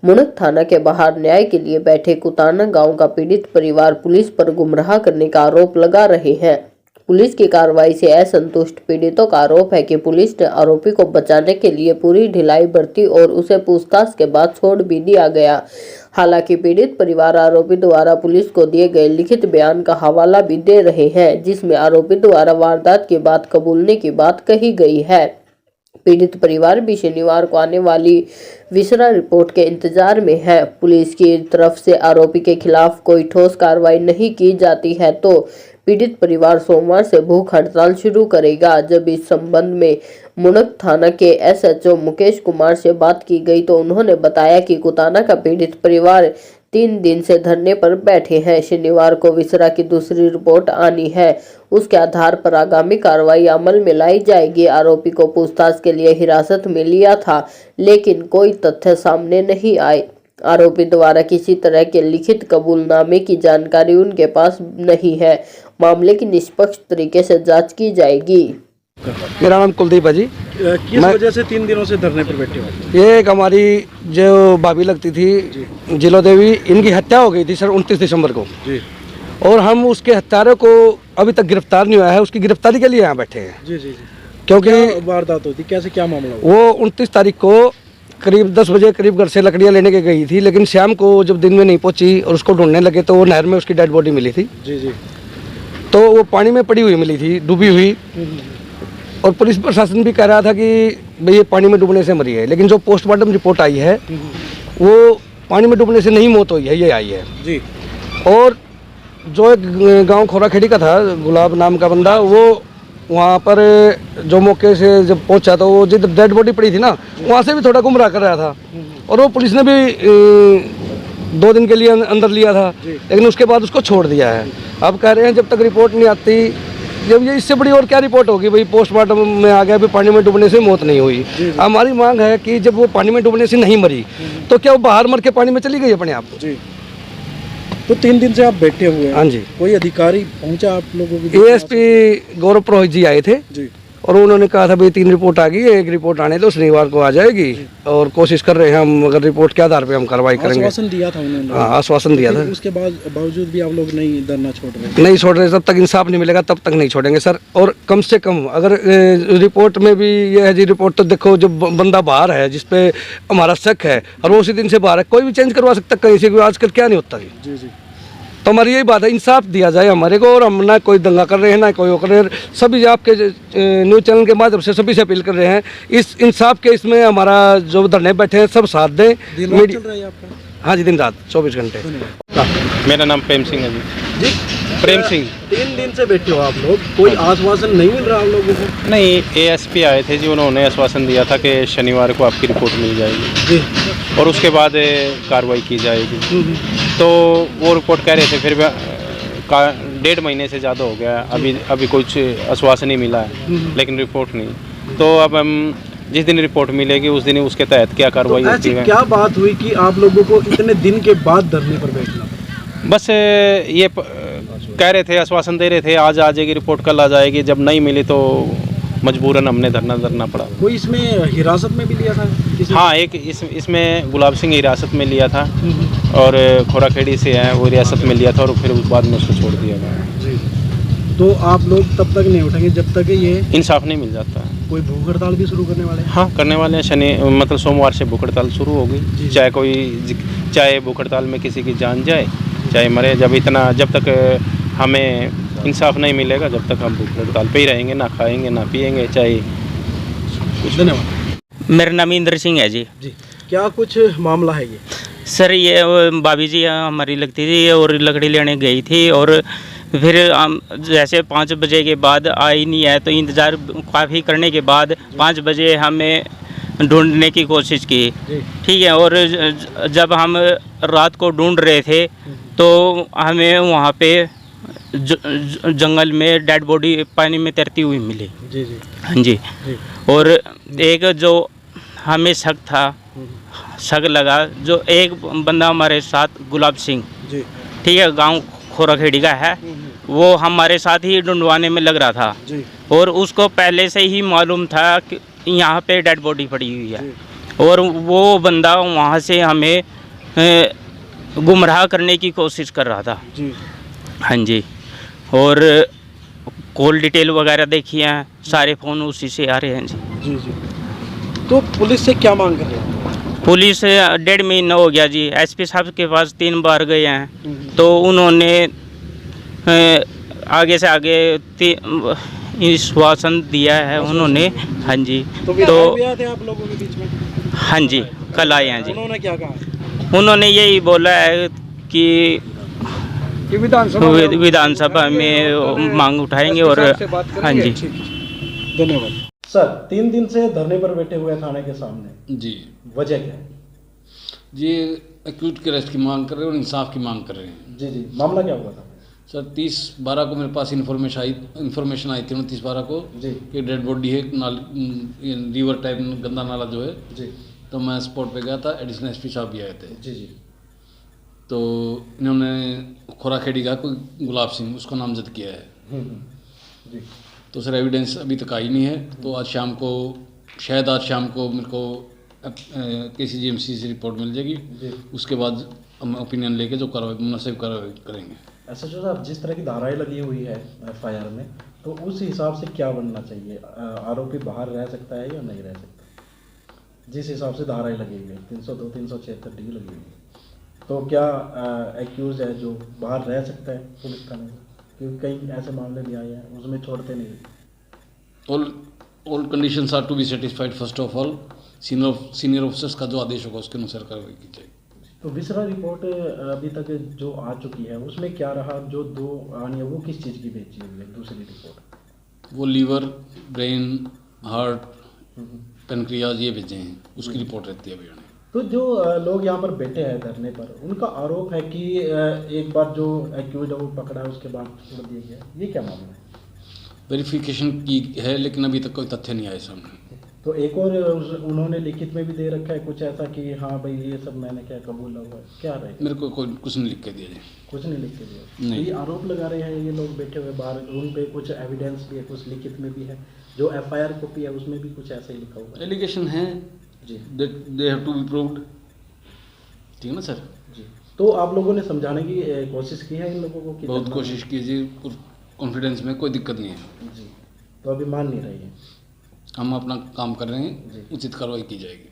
मुनक थाना के बाहर न्याय के लिए बैठे कुताना गांव का पीड़ित परिवार पुलिस पर गुमराह करने का आरोप लगा रहे हैं। पुलिस की कार्रवाई से असंतुष्ट पीड़ितों का आरोप है कि पुलिस ने आरोपी को बचाने के लिए पूरी ढिलाई बरती और उसे पूछताछ के बाद छोड़ भी दिया गया। हालांकि पीड़ित परिवार आरोपी द्वारा पुलिस को दिए गए लिखित बयान का हवाला भी दे रहे हैं, जिसमें आरोपी द्वारा वारदात की बात कबूलने की बात कही गई है। पीड़ित परिवार भी शनिवार को आने वाली विसरा रिपोर्ट के इंतजार में है। पुलिस की तरफ से आरोपी के खिलाफ कोई ठोस कार्रवाई नहीं की जाती है तो पीड़ित परिवार सोमवार से भूख हड़ताल शुरू करेगा। जब इस संबंध में मुनक थाना के SHO मुकेश कुमार से बात की गई तो उन्होंने बताया कि कुताना का पीड़ित परिवार 3 दिन से धरने पर बैठे हैं। शनिवार को विसरा की दूसरी रिपोर्ट आनी है, उसके आधार पर आगामी कार्रवाई अमल में लाई जाएगी। आरोपी को पूछताछ के लिए हिरासत में लिया था, लेकिन कोई तथ्य सामने नहीं आए। आरोपी द्वारा किसी तरह के लिखित कबूलनामे की जानकारी उनके पास नहीं है। मामले की निष्पक्ष तरीके से जांच की जाएगी। मेरा नाम कुलदीप है जी। किस वजह से 3 दिनों से धरने पर बैठे हो? ये एक हमारी जो भाभी लगती थी जिलो देवी, इनकी हत्या हो गई थी सर 29 दिसंबर को जी। और हम उसके हत्यारे को अभी तक गिरफ्तार नहीं हुआ है, उसकी गिरफ्तारी के लिए यहाँ बैठे हैं। जी जी जी। क्योंकि वारदात होती कैसे, क्या मामला हुआ? वो 29 तारीख को करीब 10 बजे करीब घर से लकड़ियाँ लेने के गई थी, लेकिन शाम को जब दिन में नहीं पहुंची और उसको ढूंढने लगे तो वो नहर में उसकी डेड बॉडी मिली थी। जी जी। तो वो पानी में पड़ी हुई मिली थी, डूबी हुई, और पुलिस प्रशासन भी कह रहा था कि भाई ये पानी में डूबने से मरी है, लेकिन जो पोस्टमार्टम रिपोर्ट आई है वो पानी में डूबने से नहीं मौत हुई है, ये आई है जी। और जो एक गांव खोराखेड़ी का था गुलाब नाम का बंदा, वो वहाँ पर जो मौके से जब पहुंचा तो वो जिधर डेड बॉडी पड़ी थी ना, वहाँ से भी थोड़ा गुमराह कर रहा था और वो पुलिस ने भी 2 दिन के लिए अंदर लिया था, लेकिन उसके बाद उसको छोड़ दिया है। अब कह रहे हैं जब तक रिपोर्ट नहीं आती, जब ये इससे बड़ी और क्या रिपोर्ट होगी, भाई पोस्टमार्टम में आ गया, भी पानी में डूबने से मौत नहीं हुई। हमारी मांग है कि जब वो पानी में डूबने से नहीं मरी तो क्या वो बाहर मर के पानी में चली गई अपने आप? जी। तो 3 दिन से आप बैठे हुए हैं। हाँ जी। कोई अधिकारी पहुंचा आप लोगों की? ASP गौरव पुरोहित जी आए थे जी। और उन्होंने कहा था भाई 3 रिपोर्ट आ गई है, 1 रिपोर्ट आने दो, शनिवार को आ जाएगी और कोशिश कर रहे हैं हम, अगर रिपोर्ट के आधार पे हम कार्रवाई करेंगे। आश्वासन दिया था उन्होंने? हाँ, आश्वासन दिया था। उसके बावजूद भी आप लोग नहीं धरना छोड़ रहे? नहीं छोड़ रहे, जब तक इंसाफ नहीं मिलेगा तब तक नहीं छोड़ेंगे सर। और कम से कम अगर रिपोर्ट में भी ये है जी, रिपोर्ट तो देखो जब बंदा बाहर है जिसपे हमारा शक है और वो उसी दिन से बाहर है, कोई भी चेंज करवा सकता कहीं से, आजकल क्या नहीं होता जी जी। तो हमारी यही बात है, इंसाफ दिया जाए हमारे को। और हम ना कोई दंगा कर रहे हैं ना कोई वो कर रहे हैं, सभी आपके न्यूज़ चैनल के माध्यम से सभी से अपील कर रहे हैं इस इंसाफ के, इसमें हमारा जो धरने बैठे हैं सब साथ दें। दिन रात चल रहा है आपका? हाँ जी, दिन रात 24 घंटे। मेरा नाम प्रेम सिंह है जी। प्रेम सिंह। 3 दिन से बैठे हो आप लोग, कोई आश्वासन नहीं मिल रहा आप लोगों को? नहीं, ASP आए थे जी, उन्होंने आश्वासन दिया था कि शनिवार को आपकी रिपोर्ट मिल जाएगी जी और उसके बाद कार्रवाई की जाएगी। तो वो रिपोर्ट कह रहे थे, फिर 1.5 महीने से ज़्यादा हो गया, अभी कुछ आश्वासन नहीं मिला है, लेकिन रिपोर्ट नहीं। तो अब हम जिस दिन रिपोर्ट मिलेगी उस दिन उसके तहत क्या कार्रवाई होती है। क्या बात हुई कि आप लोगों को इतने दिन के बाद धरने पर बैठना? बस ये कह रहे थे, आश्वासन दे रहे थे आज आ जाएगी रिपोर्ट, कल आ जाएगी, जब नहीं मिली तो मजबूरन हमने धरना पड़ा। कोई इसमें हिरासत में भी लिया था? हाँ, एक इसमें गुलाब सिंह हिरासत में लिया था और खोराखेड़ी से है वो हिरासत में लिया था और फिर उस बाद में उसको छोड़ दिया गया। जी। तो आप लोग तब तक नहीं उठेंगे जब तक ये इंसाफ नहीं मिल जाता है। कोई भूख हड़ताल भी शुरू करने वाले हैं? हाँ, करने वाले हैं। मतलब सोमवार से भूख हड़ताल शुरू होगी। चाहे भूख हड़ताल में किसी की जान जाए चाहे मरे, जब तक हमें इंसाफ नहीं मिलेगा जब तक हम भूख हड़ताल पे ही रहेंगे, ना खाएंगे ना पिएंगे, चाहे कुछ। धन्यवाद। मेरा नाम इंद्र सिंह है जी। जी, क्या कुछ मामला है ये? सर ये भाभी जी हमारी लगती थी और लकड़ी लेने गई थी और फिर जैसे 5 बजे के बाद आई नहीं है तो इंतज़ार काफ़ी करने के बाद 5 बजे हमें ढूंढने की कोशिश की, ठीक है। और जब हम रात को ढूंढ रहे थे तो हमें वहाँ पे जंगल में डेड बॉडी पानी में तैरती हुई मिली। जी जी। हाँ जी। और एक जो हमें शक लगा, जो एक बंदा हमारे साथ गुलाब सिंह, ठीक है, गांव खोराखेड़ी का है, वो हमारे साथ ही ढूंढवाने में लग रहा था और उसको पहले से ही मालूम था कि यहाँ पे डेड बॉडी पड़ी हुई है। और वो बंदा वहाँ से हमें गुमराह करने की कोशिश कर रहा था जी हाँ जी। और कॉल डिटेल वगैरह देखी है, सारे फ़ोन उसी से आ रहे हैं जी। जी जी। तो पुलिस से क्या मांग कर रहे हैं? पुलिस 1.5 महीना हो गया जी, एसपी साहब के पास 3 बार गए हैं, तो उन्होंने आगे से आगे आश्वासन दिया है उन्होंने हाँ जी। तो तो भी आए थे आप लोगों के बीच में? हाँ जी कल आए हैं जी। उन्होंने क्या कहा? उन्होंने यही बोला है कि विधानसभा में मांग उठाएंगे और हाँ जी। धन्यवाद। सर 3 दिन से धरने पर बैठे हुए थाने के सामने, जी वजह क्या है? ये एक्यूज के अरेस्ट की मांग कर रहे हैं और इंसाफ की मांग कर रहे हैं। जी जी, मामला क्या हुआ था? सर 30/12 को मेरे पास इन्फॉर्मेशन आई थी 29/12 को जी कि डेड बॉडी है रिवर टाइप गंदा नाला जो है। जी तो मैं स्पॉट पे गया था, एडिशनल एसपी साहब भी आए थे। जी जी तो इन्होंने खोराखेड़ी का कोई गुलाब सिंह उसको नामजद किया है। जी तो सर एविडेंस अभी तक आई नहीं है, तो आज शाम को शायद मेरे को KCGMC से रिपोर्ट मिल जाएगी। जी। उसके बाद हम ओपिनियन लेके जो कार्रवाई मुनासिब कार्रवाई करेंगे। एसएचओ साहब, जिस तरह की धाराएं लगी हुई है FIR में, तो उस हिसाब से क्या बनना चाहिए? आरोपी बाहर रह सकता है या नहीं रह सकता? जिस हिसाब से धाराएं लगी हुई है 302 376D लगी हुई है, तो क्या एक्यूज है जो बाहर रह सकता है पुलिस थाने में? क्योंकि कई ऐसे मामले भी आए हैं, उसमें छोड़ते नहीं। All conditions are to be satisfied. First of all senior officers का जो आदेश होगा उसके अनुसार कार्रवाई की जाएगी। तो विसरा रिपोर्ट अभी तक जो आ चुकी है उसमें क्या रहा? जो 2 आनी है वो किस चीज़ की भेजी हुई है दूसरी रिपोर्ट? वो लीवर, ब्रेन, हार्ट, पेनक्रियाज ये भेजे हैं, उसकी रिपोर्ट रहती है अभी आने। तो जो लोग यहाँ पर बैठे हैं धरने पर, उनका आरोप है कि एक बार जो एक्यूज है वो पकड़ा है उसके बाद छोड़ दिया गया, ये क्या मामला है? वेरिफिकेशन की है लेकिन अभी तक कोई तथ्य नहीं आए सामने। तो एक और उन्होंने लिखित में भी दे रखा है कुछ ऐसा कि हाँ भाई ये सब मैंने क्या कबूला हुआ है, क्या रहेगा? मेरे को कोई कुछ नहीं लिख के दिया जाए। कुछ नहीं लिख के दिया? नहीं। ये आरोप लगा रहे हैं ये लोग बैठे हुए बाहर, उन पे कुछ एविडेंस भी है, कुछ लिखित में भी है, जो FIR कॉपी है उसमें भी कुछ ऐसा ही लिखा हुआ है। एलिगेशन है जी they have to be proved. ठीक है ना सर? जी। तो आप लोगों ने समझाने की कोशिश की है इन लोगों को कि बहुत कोशिश कीजिए, कॉन्फिडेंस में कोई दिक्कत नहीं है। जी, तो अभी मान नहीं रही है। हम अपना काम कर रहे हैं, जी। उचित कार्रवाई की जाएगी।